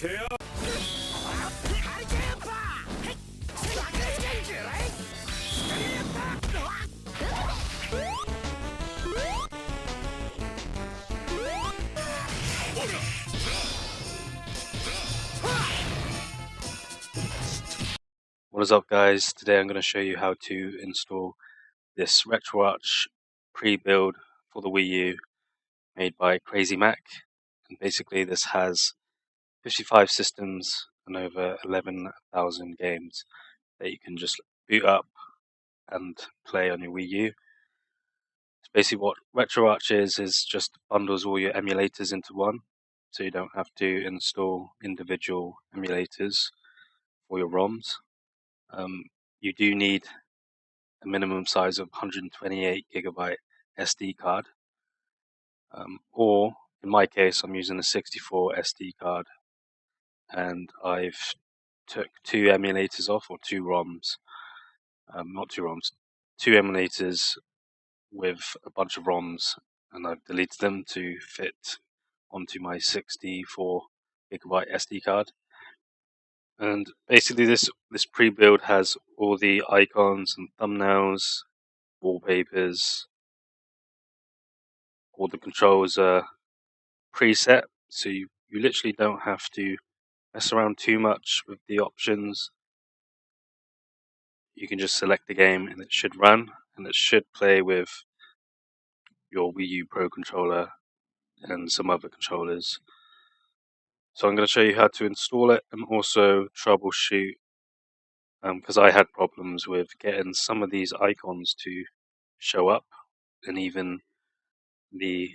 What is up, guys? Today I'm going to show you how to install this Retroarch pre-build for the Wii U made by CrazyMac. And basically this has 55 systems and over 11,000 games that you can just boot up and play on your Wii U. So basically what Retroarch is just bundles all your emulators into one, so you don't have to install individual emulators for your ROMs. You do need a minimum size of 128GB SD card, or in my case I'm using a 64 SD card, and I've took two emulators off, or two ROMs, not two ROMs, two emulators with a bunch of ROMs, and I've deleted them to fit onto my 64GB SD card. And basically this pre-build has all the icons and thumbnails, wallpapers, all the controls are preset, so you literally don't have to mess around too much with the options. You can just select the game and it should run, and it should play with your Wii U Pro controller and some other controllers. So I'm going to show you how to install it and also troubleshoot, because I had problems with getting some of these icons to show up, and even the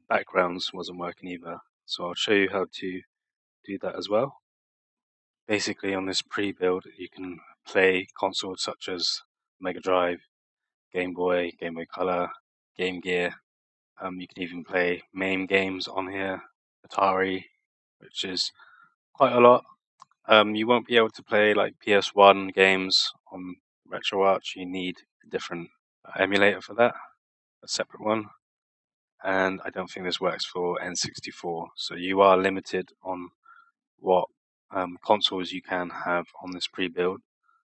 backgrounds wasn't working either. So I'll show you how to do that as well. Basically on this pre-build you can play consoles such as Mega Drive, Game Boy, Game Boy Color, Game Gear. You can even play MAME games on here, Atari, which is quite a lot. You won't be able to play like PS1 games on Retroarch. You need a different emulator for that, a separate one. And I don't think this works for N64, so you are limited on what consoles you can have on this pre-build,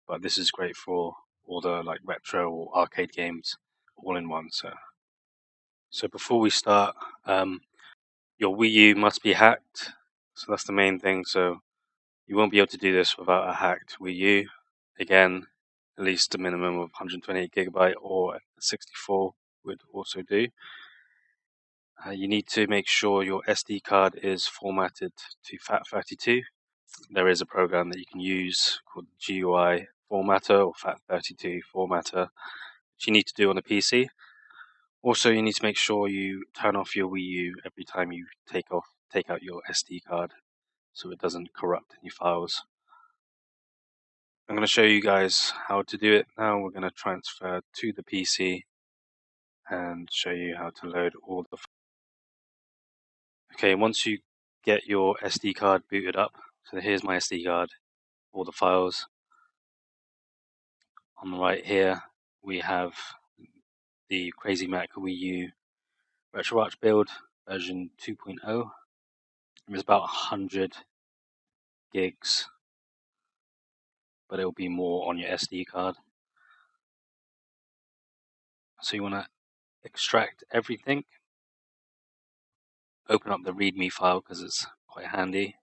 but this is great for all the like retro or arcade games all in one. So before we start, your Wii U must be hacked, so that's the main thing. So you won't be able to do this without a hacked Wii U. Again, at least a minimum of 128GB or 64 would also do. You need to make sure your SD card is formatted to FAT32. There is a program that you can use called GUI Formatter or FAT32 Formatter, which you need to do on a PC. Also, you need to make sure you turn off your Wii U every time you take out your SD card, so it doesn't corrupt any files. I'm going to show you guys how to do it now. We're going to transfer to the PC and show you how to load all the. Okay, once you get your SD card booted up, so here's my SD card, all the files. On the right here, we have the CrazyMac Wii U Retroarch build version 2.0. It's about 100 gigs, but it will be more on your SD card. So you want to extract everything. Open up the README file because it's quite handy.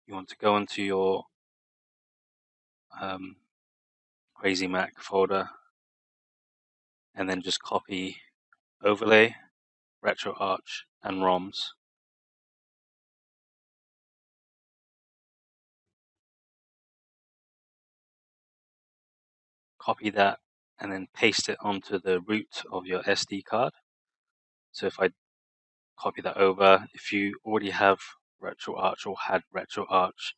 You want to go into your CrazyMac folder and then just copy overlay, Retroarch, and ROMs. Copy that and then paste it onto the root of your SD card. So if I copy that over, if you already have Retroarch or had Retroarch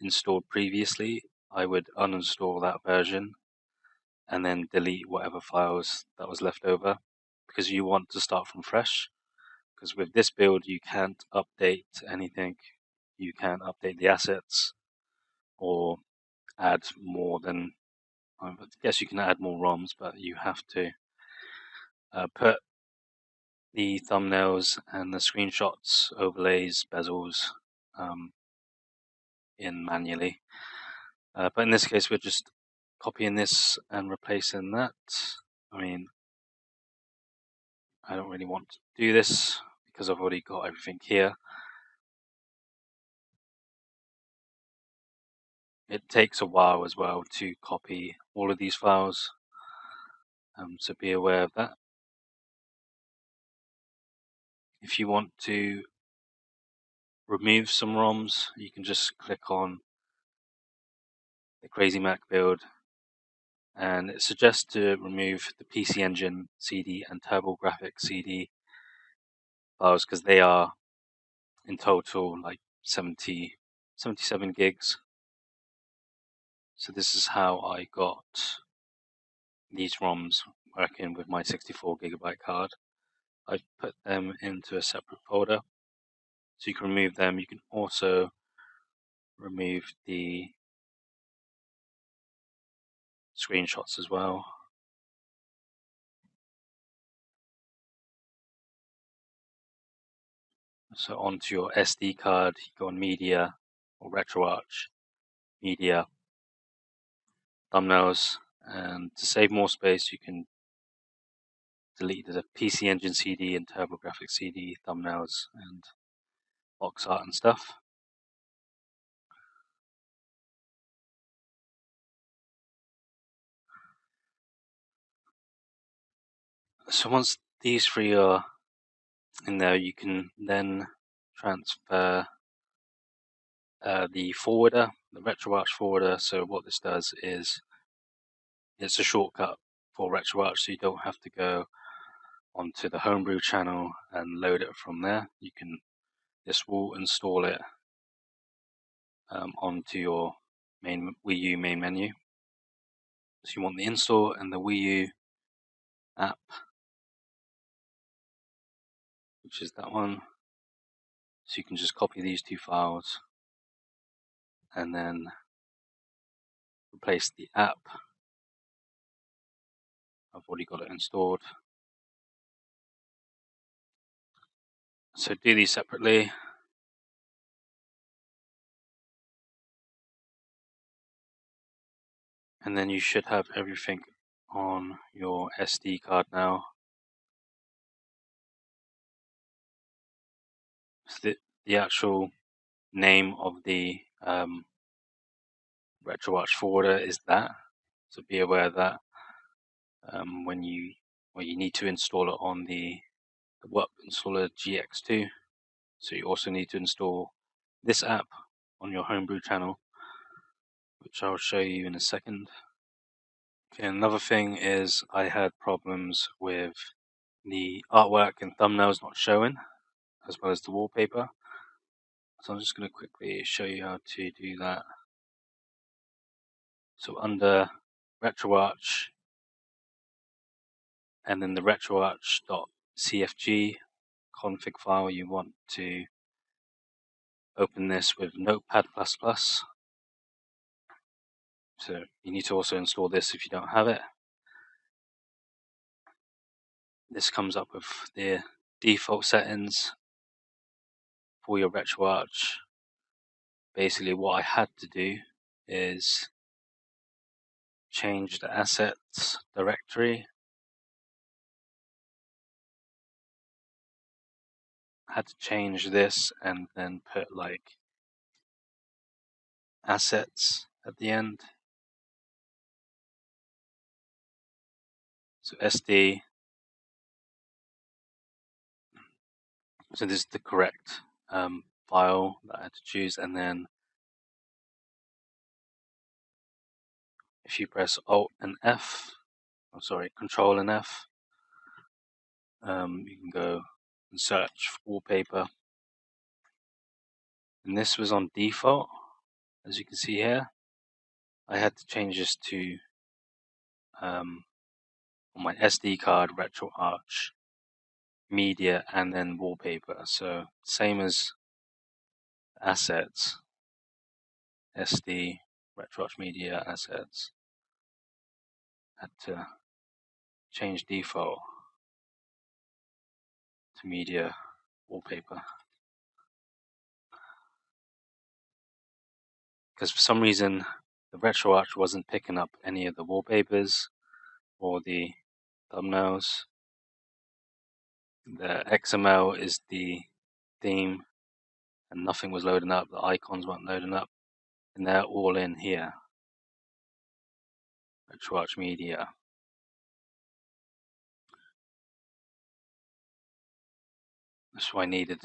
installed previously, I would uninstall that version and then delete whatever files that was left over, because you want to start from fresh. Because with this build you can't update anything, you can't update the assets or add more than, I guess you can add more ROMs, but you have to put the thumbnails and the screenshots, overlays, bezels in manually. But in this case, we're just copying this and replacing that. I mean, I don't really want to do this because I've already got everything here. It takes a while as well to copy all of these files, so be aware of that. If you want to remove some ROMs, you can just click on the CrazyMac Build, and it suggests to remove the PC Engine CD and TurboGrafx CD files because they are in total like 77 gigs. So this is how I got these ROMs working with my 64GB card. I've put them into a separate folder, so you can remove them. You can also remove the screenshots as well. So onto your SD card, you go on Media or Retroarch, Media, Thumbnails, and to save more space, you can delete the PC Engine CD and TurboGrafx CD, Thumbnails, and box art and stuff. So once these three are in there, you can then transfer the forwarder, the Retroarch forwarder. So what this does is it's a shortcut for Retroarch, so you don't have to go onto the homebrew channel and load it from there. This will install it onto your main Wii U main menu. So you want the install and the Wii U app, which is that one. So you can just copy these two files and then replace the app. I've already got it installed. So do these separately. And then you should have everything on your SD card now. So the actual name of the Retroarch forwarder is that. So be aware of that when you need to install it on the WUP installer GX2. So you also need to install this app on your homebrew channel, which I'll show you in a second. Okay, another thing is I had problems with the artwork and thumbnails not showing, as well as the wallpaper. So I'm just going to quickly show you how to do that. So under Retroarch, and then the retroarch.cfg config file, you want to open this with Notepad++. So you need to also install this if you don't have it. This comes up with the default settings for your Retroarch. Basically what I had to do is change the assets directory. I had to change this and then put like assets at the end. So SD. So this is the correct file that I had to choose, and then if you press Alt and F, Control and F, you can go and search for wallpaper. And this was on default, as you can see here. I had to change this to on my SD card, Retroarch, Media, and then wallpaper. So same as assets, SD, Retroarch Media, assets. Had to change default. multimedia wallpaper. Because for some reason the Retroarch wasn't picking up any of the wallpapers or the thumbnails. The XML is the theme, and nothing was loading up, the icons weren't loading up, and they're all in here. Retroarch Media. That's why I needed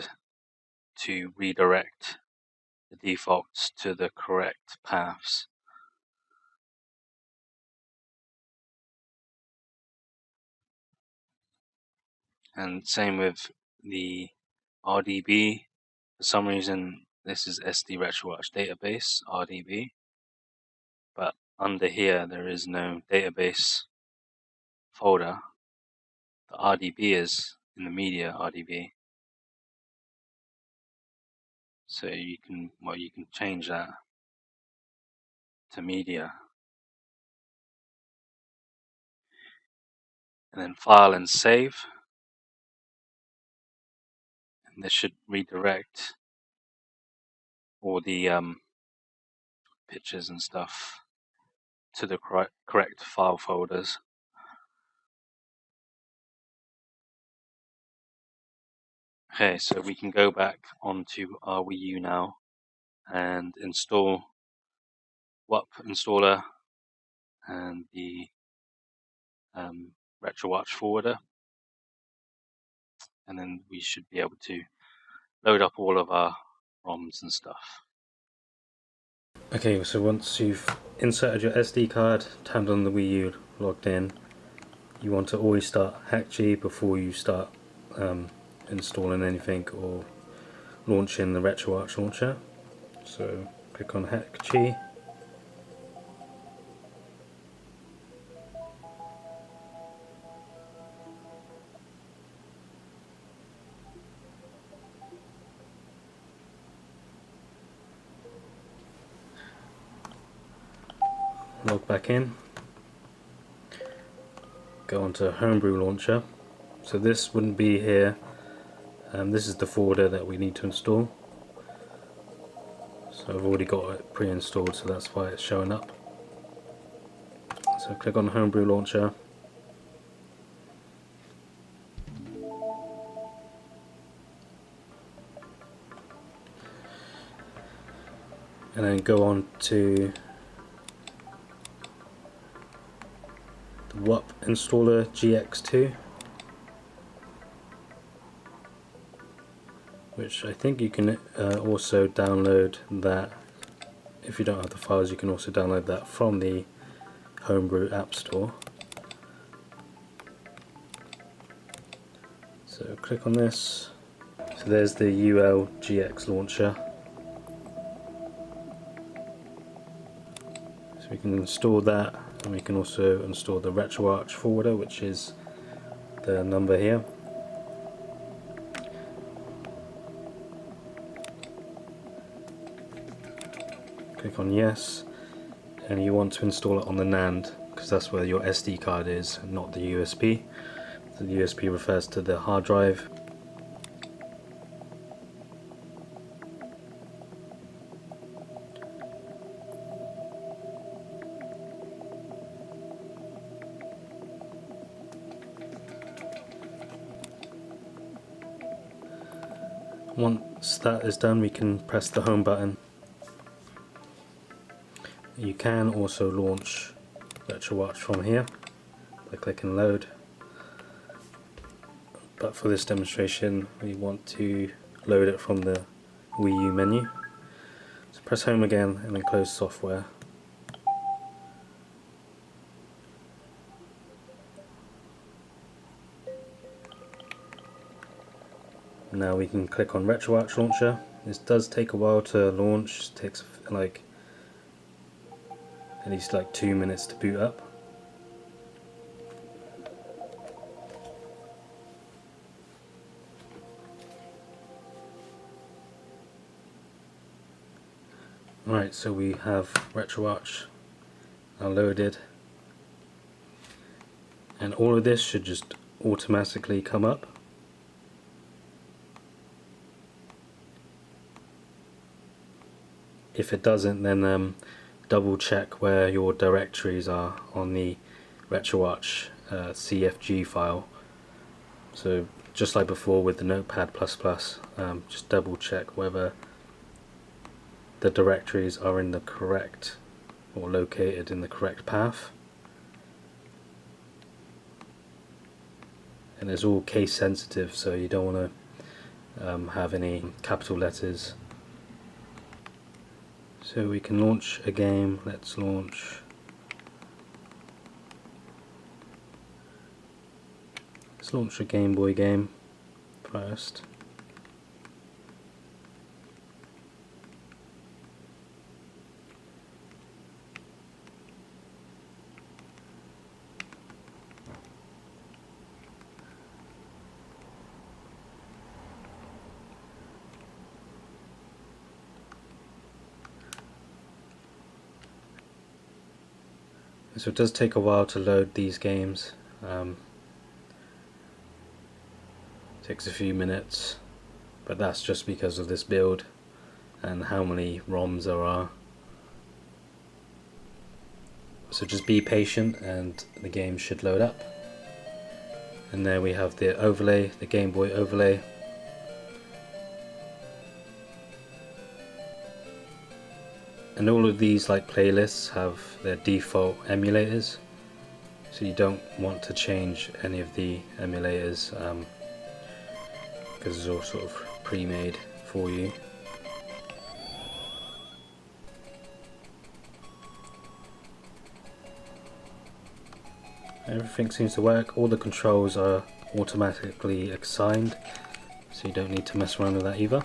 to redirect the defaults to the correct paths. And same with the RDB. For some reason, this is SD Retroarch database, RDB. But under here, there is no database folder. The RDB is in the media RDB. So you can change that to media. And then file and save. And this should redirect all the pictures and stuff to the correct file folders. Okay, so we can go back onto our Wii U now and install WUP installer and the Retroarch forwarder, and then we should be able to load up all of our ROMs and stuff. Okay, so once you've inserted your SD card, turned on the Wii U, logged in, you want to always start Haxchi before you start installing anything or launching the Retroarch launcher. So click on Haxchi. Log back in. Go onto Homebrew Launcher. So this wouldn't be here. This is the folder that we need to install. So I've already got it pre-installed, so that's why it's showing up. So click on Homebrew Launcher. And then go on to the WUP installer GX2, which I think you can also download that. If you don't have the files, you can also download that from the Homebrew App Store. So click on this. So there's the UL GX launcher. So we can install that, and we can also install the Retroarch forwarder, which is the number here. Click on yes, and you want to install it on the NAND because that's where your SD card is, not the USB. The USB refers to the hard drive. Once that is done, we can press the home button. You can also launch Retroarch from here by clicking load, but for this demonstration we want to load it from the Wii U menu. So press home again and then close software. Now we can click on Retroarch Launcher. This does take a while to launch, it takes like at least like 2 minutes to boot up. Right, so we have Retroarch now loaded, and all of this should just automatically come up. if it doesn't, then double check where your directories are on the Retroarch CFG file. So just like before with the Notepad++, just double check whether the directories are in the correct or located in the correct path. And it's all case sensitive, so you don't want to have any capital letters. So we can launch a game. Let's launch a Game Boy game first. So it does take a while to load these games. Takes a few minutes, but that's just because of this build and how many ROMs there are. So just be patient and the game should load up. And there we have the overlay, the Game Boy overlay. And all of these like playlists have their default emulators, so you don't want to change any of the emulators because it's all sort of pre-made for you. Everything seems to work. All the controls are automatically assigned, so you don't need to mess around with that either.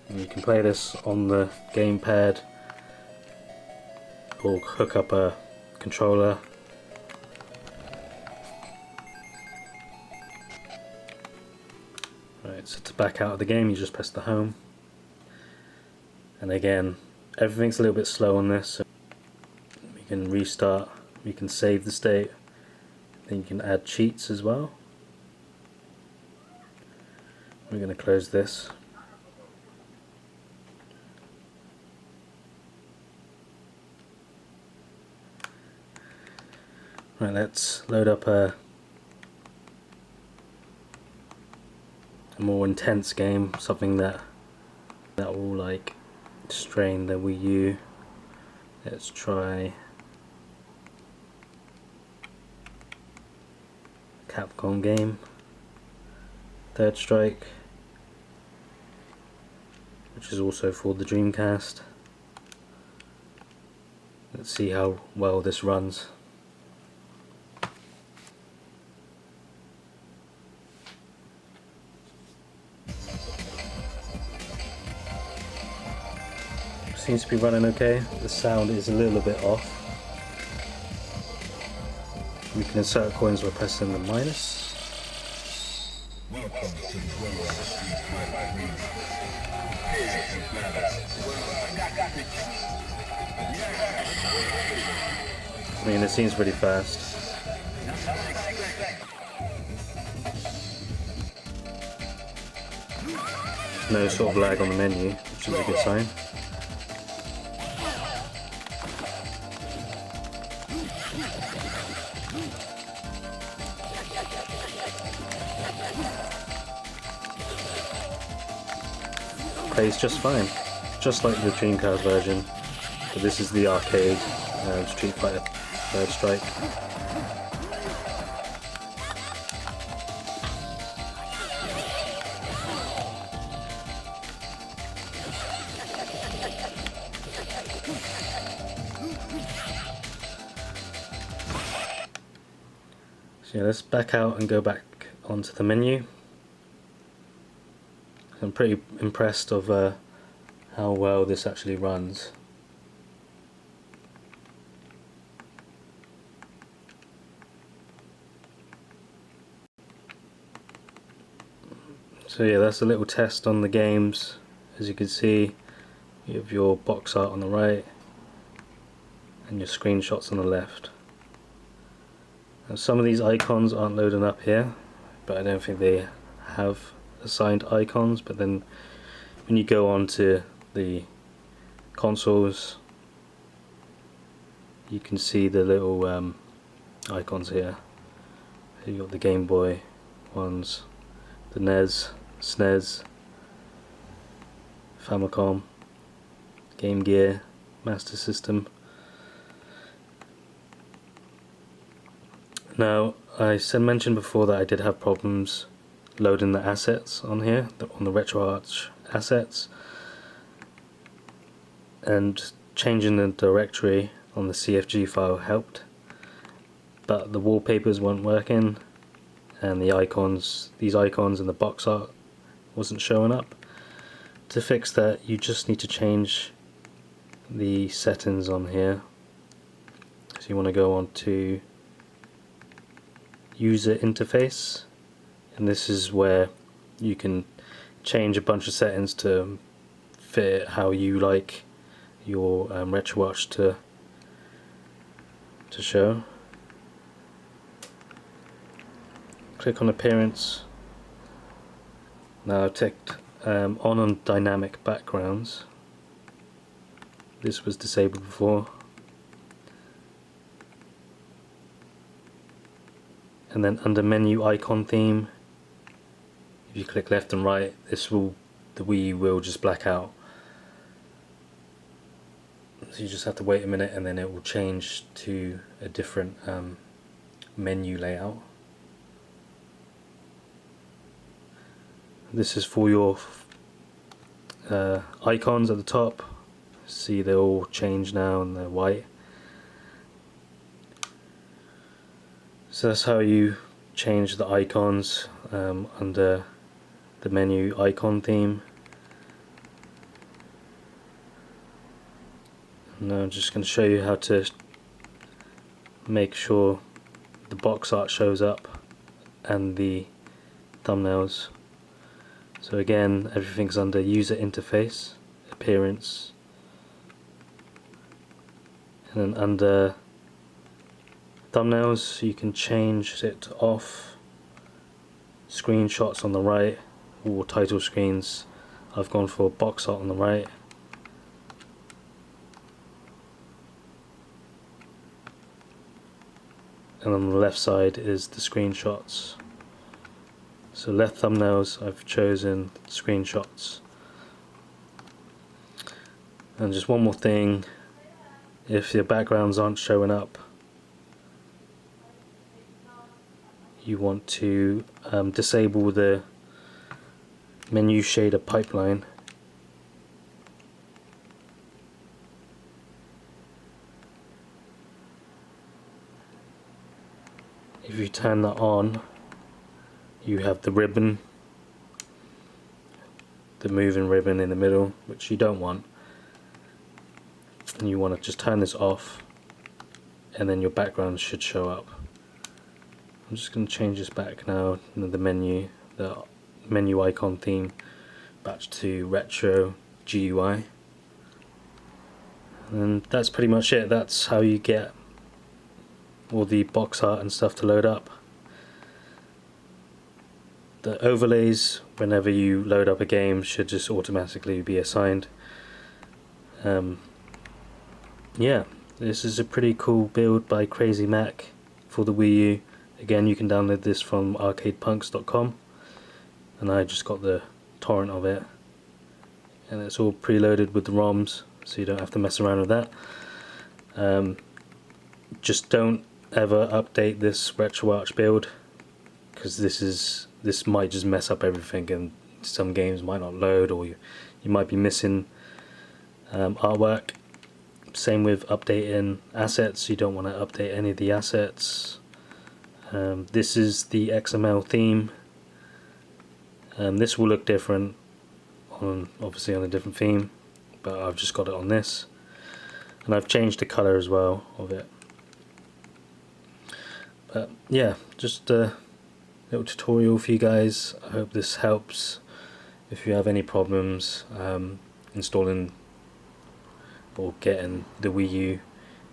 And you can play this on the gamepad or hook up a controller. Right, so to back out of the game you just press the home. And again, everything's a little bit slow on this, so we can restart, we can save the state, then you can add cheats as well. We're going to close this. Right, let's load up a more intense game, something that will like strain the Wii U. Let's try Capcom game, Third Strike, which is also for the Dreamcast. Let's see how well this runs. Seems to be running okay. The sound is a little bit off. We can insert coins by pressing the minus. I mean, it seems pretty fast. No sort of lag on the menu, which is a good sign. Plays just fine, just like the Dreamcast version, but this is the arcade Street Fighter Third Strike. So yeah, let's back out and go back onto the menu. I'm pretty impressed of how well this actually runs. So yeah, that's a little test on the games. As you can see, you have your box art on the right and your screenshots on the left. And some of these icons aren't loading up here, but I don't think they have assigned icons, but then when you go on to the consoles, you can see the little icons here. You've got the Game Boy ones, the NES, SNES, Famicom, Game Gear, Master System. Now, I mentioned before that I did have problems loading the assets on here, on the Retroarch assets, and changing the directory on the CFG file helped, but the wallpapers weren't working, and the icons, these icons and the box art wasn't showing up. To fix that, you just need to change the settings on here. So you want to go on to user interface, and this is where you can change a bunch of settings to fit how you like your Retroarch to show. Click on appearance. Now I've ticked on dynamic backgrounds. This was disabled before. And then under menu icon theme, if you click left and right, the Wii U will just black out. So you just have to wait a minute and then it will change to a different menu layout. This is for your icons at the top. See, they're all changed now and they're white. So that's how you change the icons under the menu icon theme. Now I'm just going to show you how to make sure the box art shows up and the thumbnails. So again, everything's under user interface, appearance, and then under thumbnails you can change it to off, screenshots on the right, or title screens. I've gone for box art on the right. And on the left side is the screenshots. So left thumbnails, I've chosen screenshots. And just one more thing, if your backgrounds aren't showing up, you want to disable the menu shader pipeline. If you turn that on, you have the ribbon, the moving ribbon in the middle, which you don't want. And you want to just turn this off, and then your background should show up. I'm just going to change this back now, the menu icon theme, back to Retro GUI. And that's pretty much it. That's how you get all the box art and stuff to load up. The overlays, whenever you load up a game, should just automatically be assigned. Yeah, this is a pretty cool build by CrazyMac for the Wii U. Again, you can download this from arcadepunks.com, and I just got the torrent of it, and it's all preloaded with the ROMs, so you don't have to mess around with that. Just don't ever update this Retroarch build, because this might just mess up everything, and some games might not load, or you might be missing artwork. Same with updating assets. You don't want to update any of the assets. This is the XML theme. This will look different obviously on a different theme, but I've just got it on this, and I've changed the color as well of it. But yeah, just a little tutorial for you guys. I hope this helps. If you have any problems installing or getting the Wii U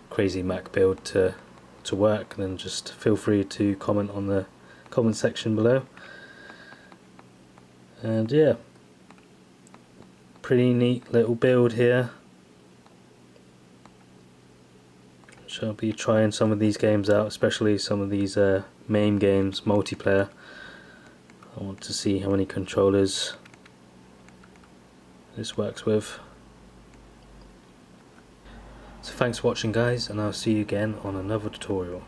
CrazyMac Build to work, then just feel free to comment on the comment section below. And yeah, pretty neat little build here. Shall be trying some of these games out, especially some of these MAME games, multiplayer. I want to see how many controllers this works with. So thanks for watching guys, and I'll see you again on another tutorial.